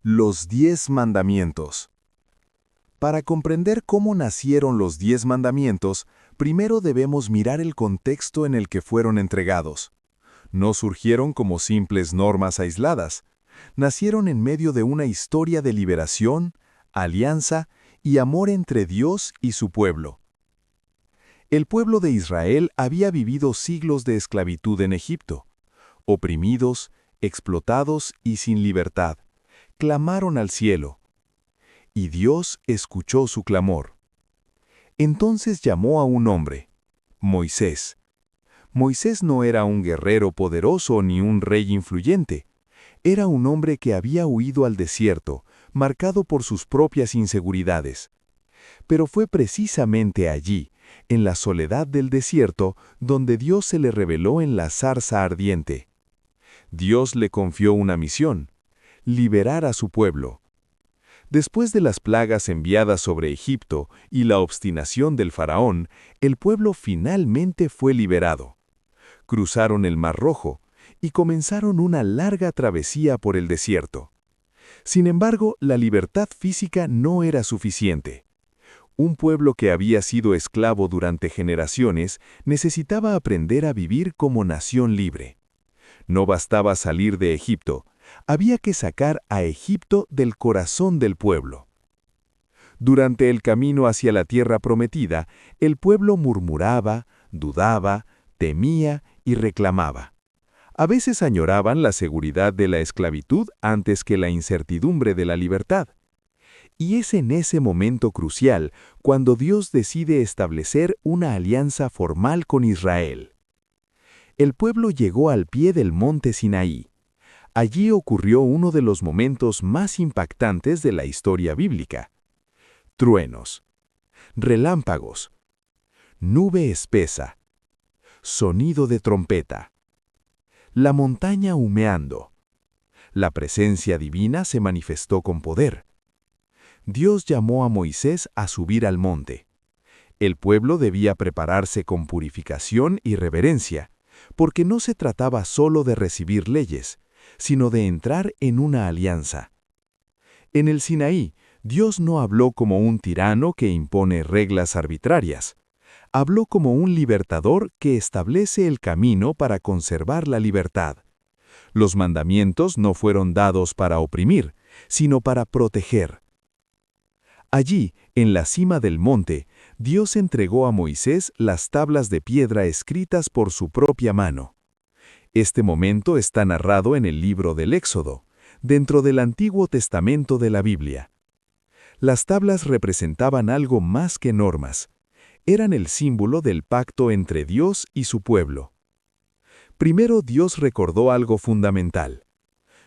Los 10 mandamientos. Para comprender cómo nacieron los 10 mandamientos, primero debemos mirar el contexto en el que fueron entregados. No surgieron como simples normas aisladas. Nacieron en medio de una historia de liberación, alianza y amor entre Dios y su pueblo. El pueblo de Israel había vivido siglos de esclavitud en Egipto. Oprimidos, explotados y sin libertad, clamaron al cielo. Y Dios escuchó su clamor. Entonces llamó a un hombre, Moisés. Moisés no era un guerrero poderoso ni un rey influyente. Era un hombre que había huido al desierto, marcado por sus propias inseguridades. Pero fue precisamente allí, en la soledad del desierto, donde Dios se le reveló en la zarza ardiente. Dios le confió una misión: liberar a su pueblo. Después de las plagas enviadas sobre Egipto y la obstinación del faraón, el pueblo finalmente fue liberado. Cruzaron el Mar Rojo y comenzaron una larga travesía por el desierto. Sin embargo, la libertad física no era suficiente. Un pueblo que había sido esclavo durante generaciones necesitaba aprender a vivir como nación libre. No bastaba salir de Egipto, había que sacar a Egipto del corazón del pueblo. Durante el camino hacia la tierra prometida, el pueblo murmuraba, dudaba, temía y reclamaba. A veces añoraban la seguridad de la esclavitud antes que la incertidumbre de la libertad. Y es en ese momento crucial cuando Dios decide establecer una alianza formal con Israel. El pueblo llegó al pie del monte Sinaí. Allí ocurrió uno de los momentos más impactantes de la historia bíblica. Truenos, relámpagos, nube espesa, sonido de trompeta, la montaña humeando. La presencia divina se manifestó con poder. Dios llamó a Moisés a subir al monte. El pueblo debía prepararse con purificación y reverencia, porque no se trataba solo de recibir leyes, sino de entrar en una alianza. En el Sinaí, Dios no habló como un tirano que impone reglas arbitrarias. Habló como un libertador que establece el camino para conservar la libertad. Los mandamientos no fueron dados para oprimir, sino para proteger. Allí, en la cima del monte, Dios entregó a Moisés las tablas de piedra escritas por su propia mano. Este momento está narrado en el libro del Éxodo, dentro del Antiguo Testamento de la Biblia. Las tablas representaban algo más que normas. Eran el símbolo del pacto entre Dios y su pueblo. Primero Dios recordó algo fundamental.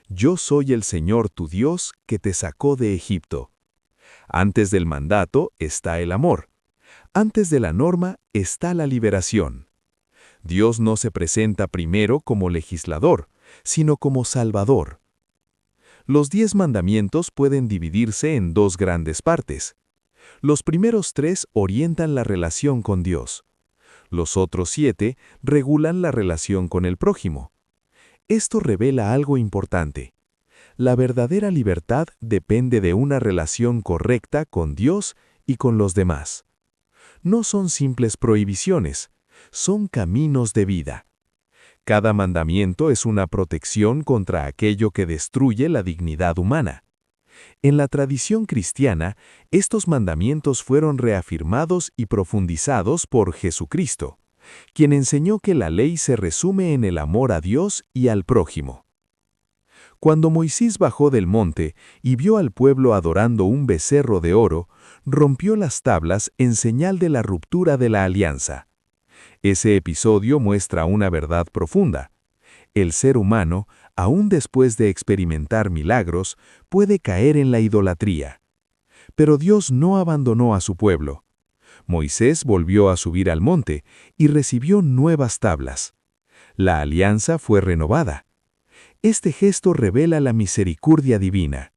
Yo soy el Señor tu Dios que te sacó de Egipto. Antes del mandato está el amor. Antes de la norma está la liberación. Dios no se presenta primero como legislador, sino como salvador. Los 10 mandamientos pueden dividirse en dos grandes partes. Los primeros 3 orientan la relación con Dios. Los otros 7 regulan la relación con el prójimo. Esto revela algo importante. La verdadera libertad depende de una relación correcta con Dios y con los demás. No son simples prohibiciones, son caminos de vida. Cada mandamiento es una protección contra aquello que destruye la dignidad humana. En la tradición cristiana, estos mandamientos fueron reafirmados y profundizados por Jesucristo, quien enseñó que la ley se resume en el amor a Dios y al prójimo. Cuando Moisés bajó del monte y vio al pueblo adorando un becerro de oro, rompió las tablas en señal de la ruptura de la alianza. Ese episodio muestra una verdad profunda. El ser humano, aún después de experimentar milagros, puede caer en la idolatría. Pero Dios no abandonó a su pueblo. Moisés volvió a subir al monte y recibió nuevas tablas. La alianza fue renovada. Este gesto revela la misericordia divina.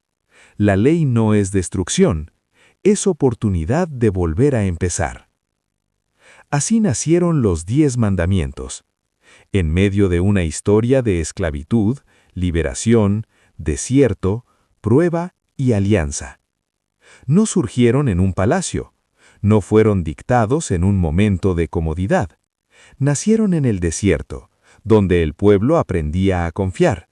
La ley no es destrucción, es oportunidad de volver a empezar. Así nacieron los 10 mandamientos. En medio de una historia de esclavitud, liberación, desierto, prueba y alianza. No surgieron en un palacio, no fueron dictados en un momento de comodidad. Nacieron en el desierto, donde el pueblo aprendía a confiar.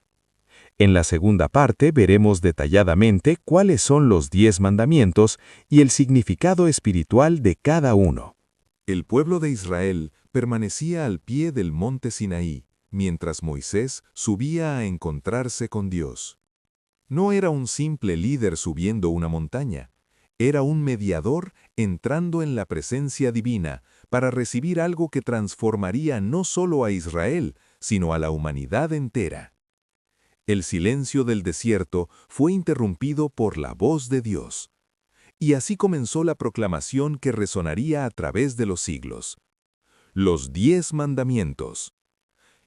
En la segunda parte veremos detalladamente cuáles son los 10 mandamientos y el significado espiritual de cada uno. El pueblo de Israel permanecía al pie del monte Sinaí, mientras Moisés subía a encontrarse con Dios. No era un simple líder subiendo una montaña, era un mediador entrando en la presencia divina para recibir algo que transformaría no solo a Israel, sino a la humanidad entera. El silencio del desierto fue interrumpido por la voz de Dios. Y así comenzó la proclamación que resonaría a través de los siglos. Los 10 mandamientos.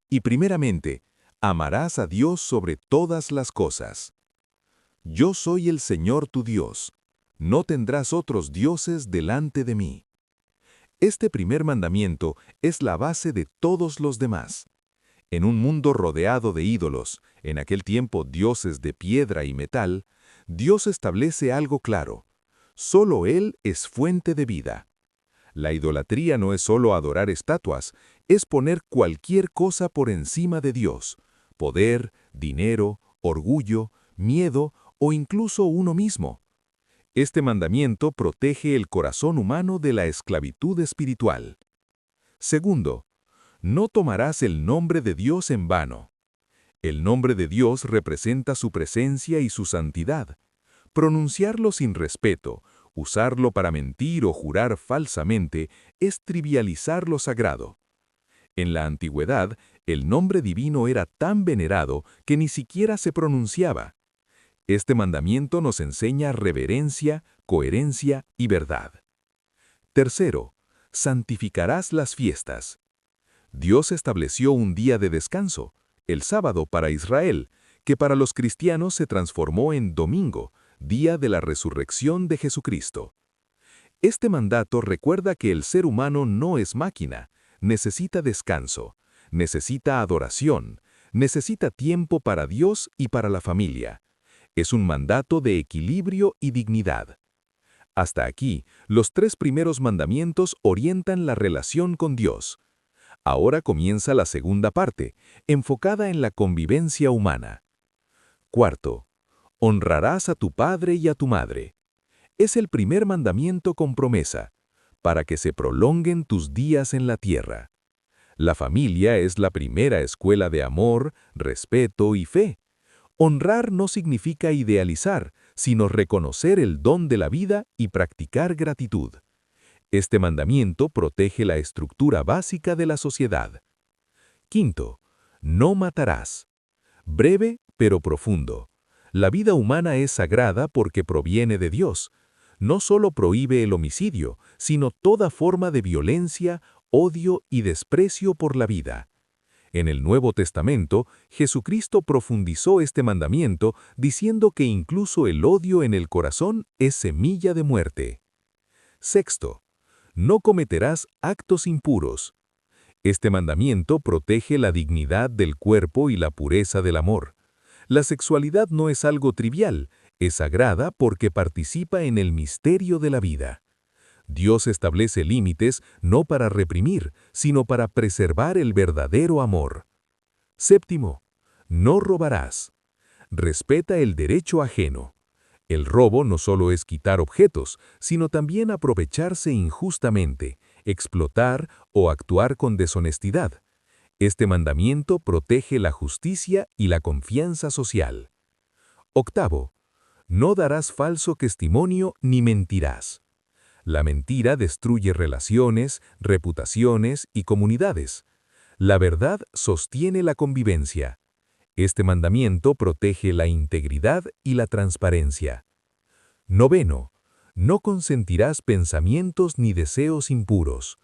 Y primeramente, amarás a Dios sobre todas las cosas. Yo soy el Señor tu Dios. No tendrás otros dioses delante de mí. Este primer mandamiento es la base de todos los demás. En un mundo rodeado de ídolos, en aquel tiempo dioses de piedra y metal, Dios establece algo claro. Solo Él es fuente de vida. La idolatría no es solo adorar estatuas, es poner cualquier cosa por encima de Dios: poder, dinero, orgullo, miedo o incluso uno mismo. Este mandamiento protege el corazón humano de la esclavitud espiritual. Segundo, no tomarás el nombre de Dios en vano. El nombre de Dios representa su presencia y su santidad. Pronunciarlo sin respeto, usarlo para mentir o jurar falsamente, es trivializar lo sagrado. En la antigüedad, el nombre divino era tan venerado que ni siquiera se pronunciaba. Este mandamiento nos enseña reverencia, coherencia y verdad. Tercero, santificarás las fiestas. Dios estableció un día de descanso, el sábado para Israel, que para los cristianos se transformó en domingo, día de la resurrección de Jesucristo. Este mandato recuerda que el ser humano no es máquina, necesita descanso, necesita adoración, necesita tiempo para Dios y para la familia. Es un mandato de equilibrio y dignidad. Hasta aquí, los 3 primeros mandamientos orientan la relación con Dios. Ahora comienza la segunda parte, enfocada en la convivencia humana. Cuarto, honrarás a tu padre y a tu madre. Es el primer mandamiento con promesa, para que se prolonguen tus días en la tierra. La familia es la primera escuela de amor, respeto y fe. Honrar no significa idealizar, sino reconocer el don de la vida y practicar gratitud. Este mandamiento protege la estructura básica de la sociedad. Quinto, no matarás. Breve pero profundo. La vida humana es sagrada porque proviene de Dios. No solo prohíbe el homicidio, sino toda forma de violencia, odio y desprecio por la vida. En el Nuevo Testamento, Jesucristo profundizó este mandamiento diciendo que incluso el odio en el corazón es semilla de muerte. Sexto, no cometerás actos impuros. Este mandamiento protege la dignidad del cuerpo y la pureza del amor. La sexualidad no es algo trivial, es sagrada porque participa en el misterio de la vida. Dios establece límites no para reprimir, sino para preservar el verdadero amor. Séptimo, no robarás. Respeta el derecho ajeno. El robo no solo es quitar objetos, sino también aprovecharse injustamente, explotar o actuar con deshonestidad. Este mandamiento protege la justicia y la confianza social. Octavo, no darás falso testimonio ni mentirás. La mentira destruye relaciones, reputaciones y comunidades. La verdad sostiene la convivencia. Este mandamiento protege la integridad y la transparencia. Noveno, no consentirás pensamientos ni deseos impuros.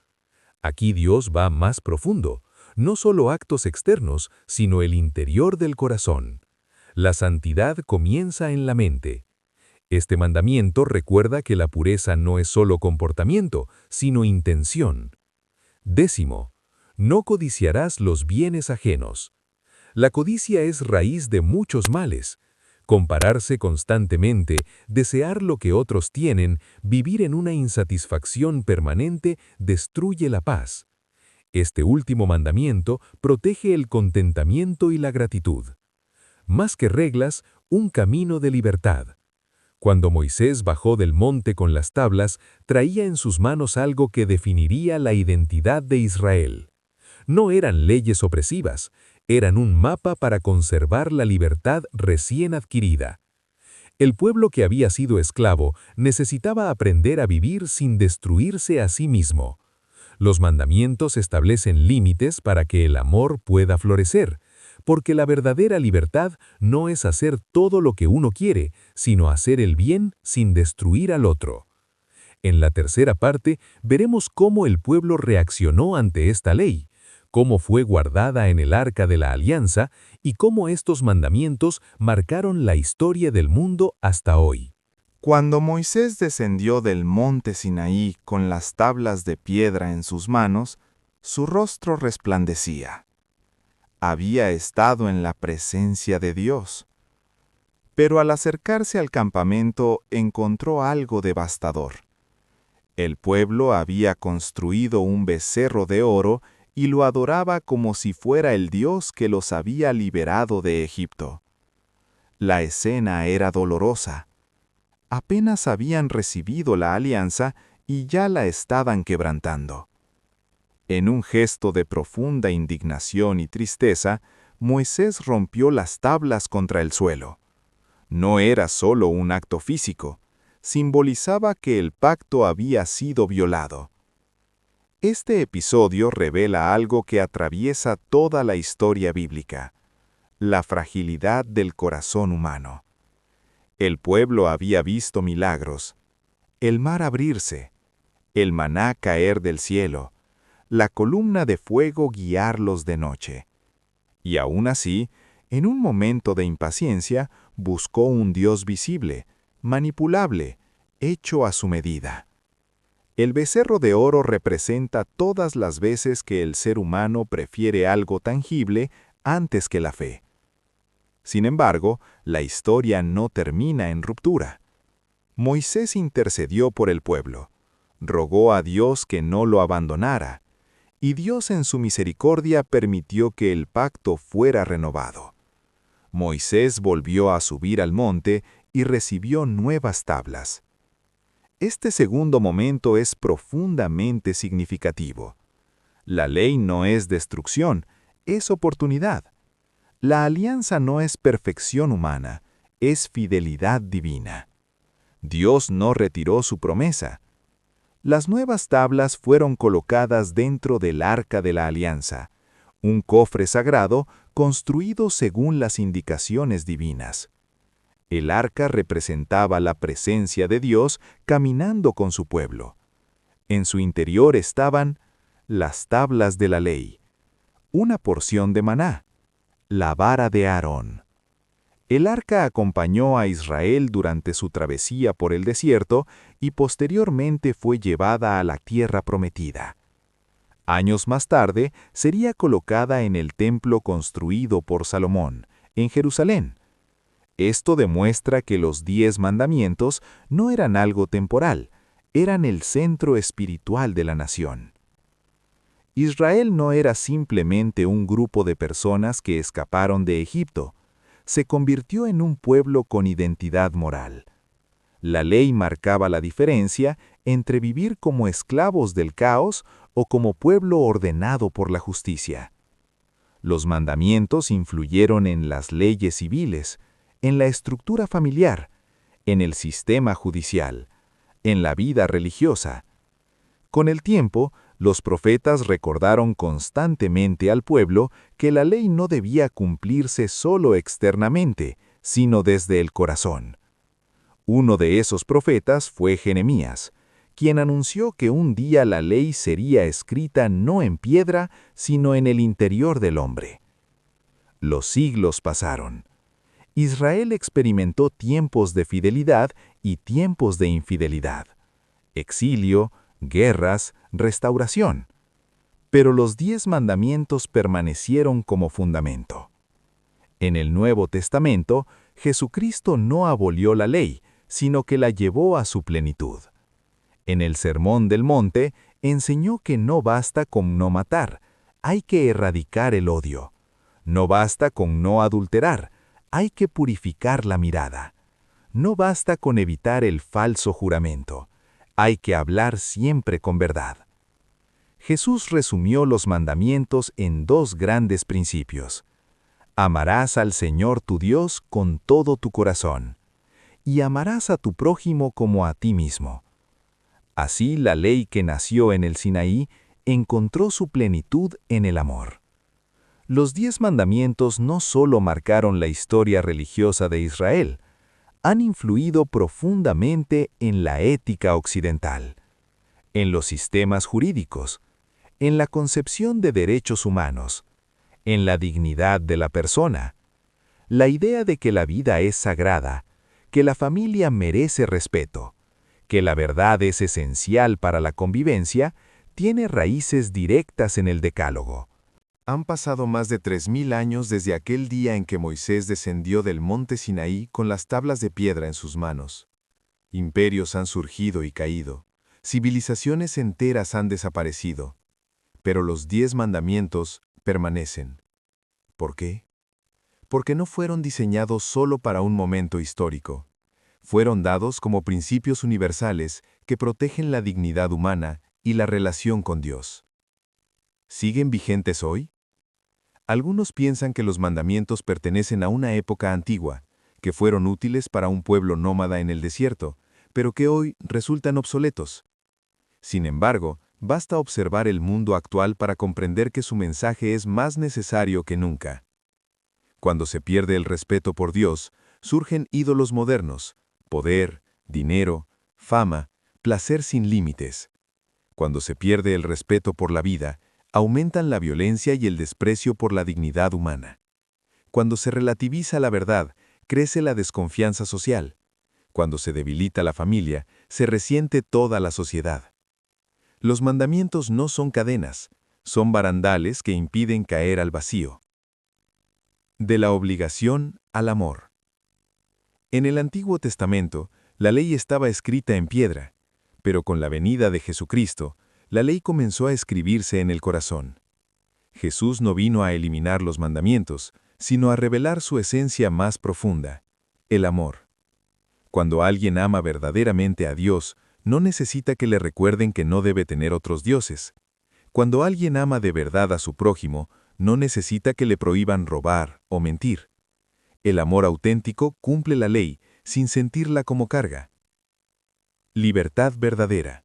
Aquí Dios va más profundo, no solo actos externos, sino el interior del corazón. La santidad comienza en la mente. Este mandamiento recuerda que la pureza no es solo comportamiento, sino intención. Décimo, no codiciarás los bienes ajenos. La codicia es raíz de muchos males. Compararse constantemente, desear lo que otros tienen, vivir en una insatisfacción permanente destruye la paz. Este último mandamiento protege el contentamiento y la gratitud. Más que reglas, un camino de libertad. Cuando Moisés bajó del monte con las tablas, traía en sus manos algo que definiría la identidad de Israel. No eran leyes opresivas, eran un mapa para conservar la libertad recién adquirida. El pueblo que había sido esclavo necesitaba aprender a vivir sin destruirse a sí mismo. Los mandamientos establecen límites para que el amor pueda florecer, porque la verdadera libertad no es hacer todo lo que uno quiere, sino hacer el bien sin destruir al otro. En la tercera parte veremos cómo el pueblo reaccionó ante esta ley, cómo fue guardada en el Arca de la Alianza y cómo estos mandamientos marcaron la historia del mundo hasta hoy. Cuando Moisés descendió del monte Sinaí con las tablas de piedra en sus manos, su rostro resplandecía. Había estado en la presencia de Dios. Pero al acercarse al campamento encontró algo devastador. El pueblo había construido un becerro de oro y lo adoraba como si fuera el Dios que los había liberado de Egipto. La escena era dolorosa. Apenas habían recibido la alianza y ya la estaban quebrantando. En un gesto de profunda indignación y tristeza, Moisés rompió las tablas contra el suelo. No era solo un acto físico, simbolizaba que el pacto había sido violado. Este episodio revela algo que atraviesa toda la historia bíblica: la fragilidad del corazón humano. El pueblo había visto milagros, el mar abrirse, el maná caer del cielo, la columna de fuego guiarlos de noche. Y aún así, en un momento de impaciencia, buscó un Dios visible, manipulable, hecho a su medida. El becerro de oro representa todas las veces que el ser humano prefiere algo tangible antes que la fe. Sin embargo, la historia no termina en ruptura. Moisés intercedió por el pueblo, rogó a Dios que no lo abandonara, y Dios en su misericordia permitió que el pacto fuera renovado. Moisés volvió a subir al monte y recibió nuevas tablas. Este segundo momento es profundamente significativo. La ley no es destrucción, es oportunidad. La alianza no es perfección humana, es fidelidad divina. Dios no retiró su promesa. Las nuevas tablas fueron colocadas dentro del Arca de la Alianza, un cofre sagrado construido según las indicaciones divinas. El arca representaba la presencia de Dios caminando con su pueblo. En su interior estaban las tablas de la ley, una porción de maná, la vara de Aarón. El arca acompañó a Israel durante su travesía por el desierto y posteriormente fue llevada a la tierra prometida. Años más tarde sería colocada en el templo construido por Salomón, en Jerusalén. Esto demuestra que los 10 mandamientos no eran algo temporal, eran el centro espiritual de la nación. Israel no era simplemente un grupo de personas que escaparon de Egipto, se convirtió en un pueblo con identidad moral. La ley marcaba la diferencia entre vivir como esclavos del caos o como pueblo ordenado por la justicia. Los mandamientos influyeron en las leyes civiles, en la estructura familiar, en el sistema judicial, en la vida religiosa. Con el tiempo, los profetas recordaron constantemente al pueblo que la ley no debía cumplirse solo externamente, sino desde el corazón. Uno de esos profetas fue Jeremías, quien anunció que un día la ley sería escrita no en piedra, sino en el interior del hombre. Los siglos pasaron. Israel experimentó tiempos de fidelidad y tiempos de infidelidad, exilio, guerras, restauración. Pero los 10 mandamientos permanecieron como fundamento. En el Nuevo Testamento, Jesucristo no abolió la ley, sino que la llevó a su plenitud. En el Sermón del Monte enseñó que no basta con no matar, hay que erradicar el odio. No basta con no adulterar, hay que purificar la mirada. No basta con evitar el falso juramento, hay que hablar siempre con verdad. Jesús resumió los mandamientos en dos grandes principios. Amarás al Señor tu Dios con todo tu corazón, y amarás a tu prójimo como a ti mismo. Así la ley que nació en el Sinaí encontró su plenitud en el amor. Los 10 mandamientos no solo marcaron la historia religiosa de Israel, han influido profundamente en la ética occidental, en los sistemas jurídicos, en la concepción de derechos humanos, en la dignidad de la persona. La idea de que la vida es sagrada, que la familia merece respeto, que la verdad es esencial para la convivencia, tiene raíces directas en el Decálogo. Han pasado más de 3000 años desde aquel día en que Moisés descendió del monte Sinaí con las tablas de piedra en sus manos. Imperios han surgido y caído, civilizaciones enteras han desaparecido, pero los 10 mandamientos permanecen. ¿Por qué? Porque no fueron diseñados solo para un momento histórico. Fueron dados como principios universales que protegen la dignidad humana y la relación con Dios. ¿Siguen vigentes hoy? Algunos piensan que los mandamientos pertenecen a una época antigua, que fueron útiles para un pueblo nómada en el desierto, pero que hoy resultan obsoletos. Sin embargo, basta observar el mundo actual para comprender que su mensaje es más necesario que nunca. Cuando se pierde el respeto por Dios, surgen ídolos modernos, poder, dinero, fama, placer sin límites. Cuando se pierde el respeto por la vida, aumentan la violencia y el desprecio por la dignidad humana. Cuando se relativiza la verdad, crece la desconfianza social. Cuando se debilita la familia, se resiente toda la sociedad. Los mandamientos no son cadenas, son barandales que impiden caer al vacío. De la obligación al amor. En el Antiguo Testamento, la ley estaba escrita en piedra, pero con la venida de Jesucristo, la ley comenzó a escribirse en el corazón. Jesús no vino a eliminar los mandamientos, sino a revelar su esencia más profunda, el amor. Cuando alguien ama verdaderamente a Dios, no necesita que le recuerden que no debe tener otros dioses. Cuando alguien ama de verdad a su prójimo, no necesita que le prohíban robar o mentir. El amor auténtico cumple la ley sin sentirla como carga. Libertad verdadera.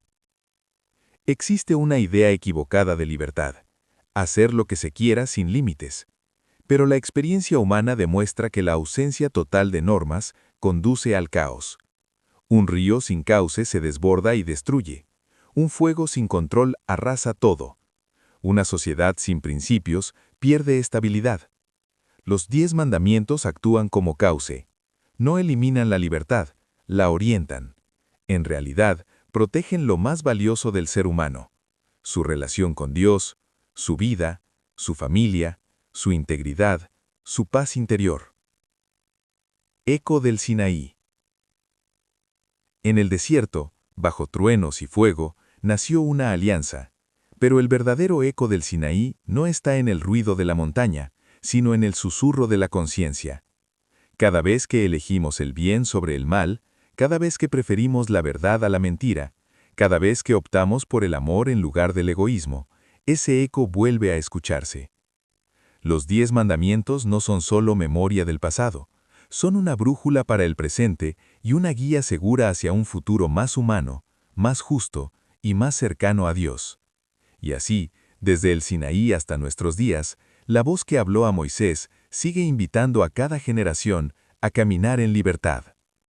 Existe una idea equivocada de libertad, hacer lo que se quiera sin límites. Pero la experiencia humana demuestra que la ausencia total de normas conduce al caos. Un río sin cauce se desborda y destruye. Un fuego sin control arrasa todo. Una sociedad sin principios pierde estabilidad. Los 10 mandamientos actúan como cauce. No eliminan la libertad, la orientan. En realidad, protegen lo más valioso del ser humano: su relación con Dios, su vida, su familia, su integridad, su paz interior. Eco del Sinaí. En el desierto, bajo truenos y fuego, nació una alianza, pero el verdadero eco del Sinaí no está en el ruido de la montaña, sino en el susurro de la conciencia. Cada vez que elegimos el bien sobre el mal, cada vez que preferimos la verdad a la mentira, cada vez que optamos por el amor en lugar del egoísmo, ese eco vuelve a escucharse. Los 10 mandamientos no son solo memoria del pasado, son una brújula para el presente y una guía segura hacia un futuro más humano, más justo y más cercano a Dios. Y así, desde el Sinaí hasta nuestros días, la voz que habló a Moisés sigue invitando a cada generación a caminar en libertad.